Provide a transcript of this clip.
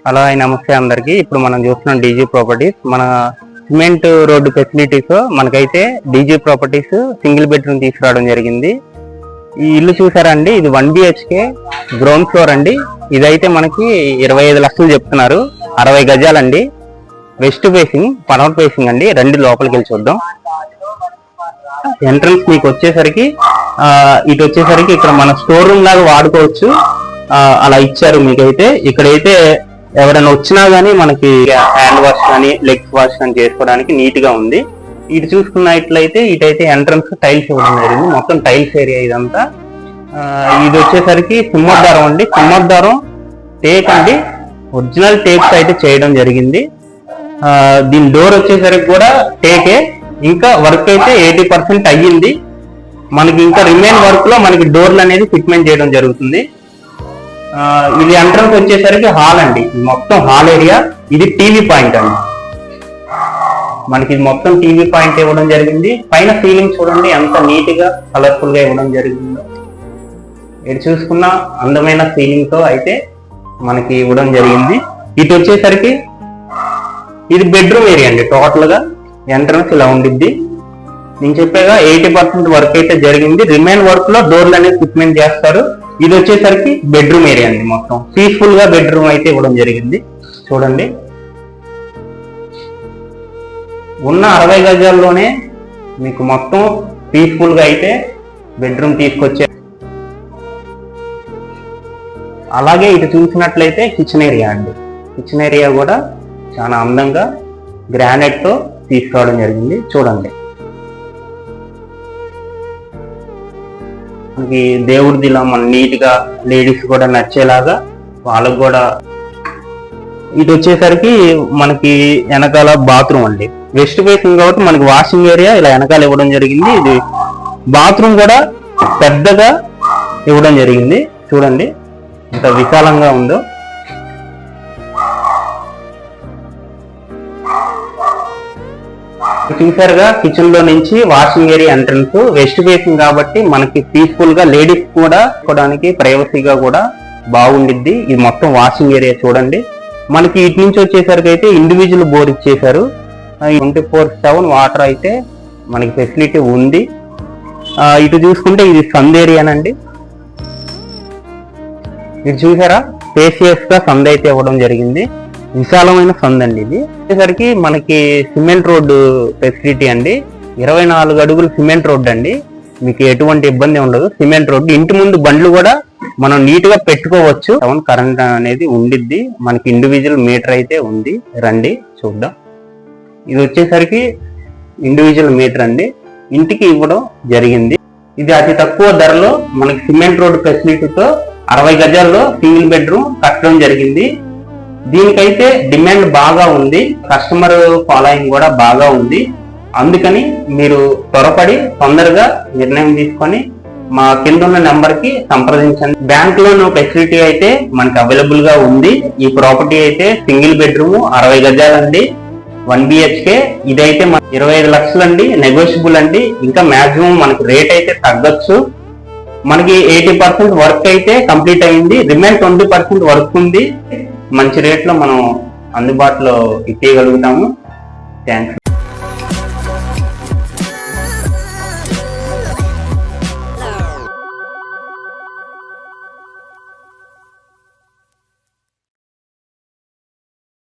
Hello నమస్తే అందరికి. ఇప్పుడు మనం చూస్తున్నాం డీజీ ప్రాపర్టీస్. మన సిమెంట్ రోడ్డు ఫెసిలిటీస్ మనకైతే డీజీ ప్రాపర్టీస్ సింగిల్ బెడ్రూమ్ తీసుకురావడం జరిగింది. ఈ ఇల్లు చూసారా అండి, ఇది 1 BHK గ్రౌండ్ ఫ్లోర్ అండి. ఇదైతే మనకి 25 లక్షలు చెప్తున్నారు. 60 గజాలండి. వెస్ట్ ఫేసింగ్, పనౌట్ ఫేసింగ్ అండి. రండి లోపలికి వెళ్ళి చూద్దాం. ఎంట్రన్స్ మీకు వచ్చేసరికి ఇటు వచ్చేసరికి ఇక్కడ మన స్టోర్ రూమ్ లాగా వాడుకోవచ్చు, అలా ఇచ్చారు మీకైతే. ఇక్కడైతే ఎవరైనా వచ్చినా గానీ మనకి హ్యాండ్ వాష్ కానీ లెగ్స్ వాష్ కానీ చేసుకోవడానికి నీట్ గా ఉంది. ఇటు చూసుకున్నట్లయితే ఇటైతే ఎంట్రన్స్ టైల్స్ ఇవ్వడం జరిగింది. మొత్తం టైల్స్ ఏరియా ఇదంతా. ఇది వచ్చేసరికి సింహద్వారం అండి. సింహద్వారం టేక్ అండి, ఒరిజినల్ టేప్స్ అయితే చేయడం జరిగింది. దీని డోర్ వచ్చేసరికి కూడా టేకే. ఇంకా వర్క్ అయితే 80% అయ్యింది. మనకి ఇంకా రిమైన్ వర్క్ లో మనకి డోర్లు అనేది ఫిట్మెంట్ చేయడం జరుగుతుంది. ఇది ఎంట్రన్స్ వచ్చేసరికి హాల్ అండి. మొత్తం హాల్ ఏరియా. ఇది టీవీ పాయింట్ అండి. మనకి మొత్తం టీవీ పాయింట్ ఇవ్వడం జరిగింది. పైన సీలింగ్ చూడండి ఎంత నీట్ గా కలర్ఫుల్ గా ఇవ్వడం జరిగిందో. ఇటు చూసుకున్న అందమైన సీలింగ్ తో అయితే మనకి ఇవ్వడం జరిగింది. ఇటు వచ్చేసరికి ఇది బెడ్రూమ్ ఏరియా అండి. టోటల్ గా ఎంట్రన్స్ ఇలా ఉండిద్ది. నేను చెప్పాగా 80% వర్క్ అయితే జరిగింది. రిమైన్ వర్క్ లో డోర్లు అనేది ఫిట్మెంట్ చేస్తారు. ఇది వచ్చేసరికి బెడ్రూమ్ ఏరియా అండి. మొత్తం పీస్ఫుల్ గా బెడ్రూమ్ అయితే ఇవ్వడం జరిగింది. చూడండి, ఉన్న 60 గజాల్లోనే మీకు మొత్తం పీస్ఫుల్ గా అయితే బెడ్రూమ్ తీసుకొచ్చే. అలాగే ఇటు చూసినట్లయితే కిచెన్ ఏరియా అండి. కిచెన్ ఏరియా కూడా చాలా అందంగా గ్రానైట్ తో తీసుకురావడం జరిగింది. చూడండి, మనకి దేవుడిదిలా మన నీట్ గా లేడీస్ కూడా నచ్చేలాగా వాళ్ళకు కూడా. ఇటు వచ్చేసరికి మనకి వెనకాల బాత్రూమ్ అండి. వెస్ట్ ఫేసింగ్ కాబట్టి మనకి వాషింగ్ ఏరియా ఇలా వెనకాల ఇవ్వడం జరిగింది. ఇది బాత్రూమ్ కూడా పెద్దగా ఇవ్వడం జరిగింది. చూడండి ఎంత విశాలంగా ఉందో. చూసారుగా, కిచెన్ లో నుంచి washing area entrance. West facing కాబట్టి మనకి పీస్ఫుల్ గా లేడీస్ కూడా చూడడానికి ప్రైవసీగా కూడా బాగుండిద్ది. ఇది మొత్తం వాషింగ్ ఏరియా చూడండి. మనకి ఇటు నుంచి వచ్చేసరికి అయితే ఇండివిజువల్ బోర్ ఇచ్చేసారు. 24/7 వాటర్ అయితే మనకి ఫెసిలిటీ ఉంది. ఇటు చూసుకుంటే ఇది సంద్ ఏరియానండి. ఇది చూసారా, స్పేసియస్ గా సంద్ అయితే ఇవ్వడం జరిగింది. విశాలమైన సంద్ అండి. ఇది వచ్చేసరికి మనకి సిమెంట్ రోడ్డు ఫెసిలిటీ అండి. 24 అడుగులు సిమెంట్ రోడ్డు అండి. మీకు ఎటువంటి ఇబ్బంది ఉండదు. సిమెంట్ రోడ్డు, ఇంటి ముందు బండ్లు కూడా మనం నీట్ గా పెట్టుకోవచ్చు. కరెంట్ అనేది ఉండిద్ది. మనకి ఇండివిజువల్ మీటర్ అయితే ఉంది. రండి చూద్దాం. ఇది వచ్చేసరికి ఇండివిజువల్ మీటర్ అండి. ఇంటికి ఇవ్వడం జరిగింది. ఇది అతి తక్కువ ధరలో మనకి సిమెంట్ రోడ్డు ఫెసిలిటీతో 60 గజాల్లో సింగిల్ బెడ్రూమ్ కట్టడం జరిగింది. దీనికైతే డిమాండ్ బాగా ఉంది. కస్టమర్ ఫాలోయింగ్ కూడా బాగా ఉంది. అందుకని మీరు త్వరపడి తొందరగా నిర్ణయం తీసుకొని మా కింద ఉన్న నెంబర్ కి సంప్రదించండి. బ్యాంక్ లోన్ ఫెసిలిటీ అయితే మనకి అవైలబుల్ గా ఉంది. ఈ ప్రాపర్టీ అయితే సింగిల్ బెడ్రూమ్ 60 గజాలండి, 1 BHK. ఇదైతే 25 లక్షలు అండి. నెగోషియబుల్ అండి. ఇంకా మాక్సిమం మనకి రేట్ అయితే తగ్గొచ్చు. మనకి 80% వర్క్ అయితే కంప్లీట్ అయింది. రిమైన్ 20% వర్క్ ఉంది. మంచి రేట్లో మనం అందుబాటులో ఇచ్చేయగలుగుతాము. థ్యాంక్స్.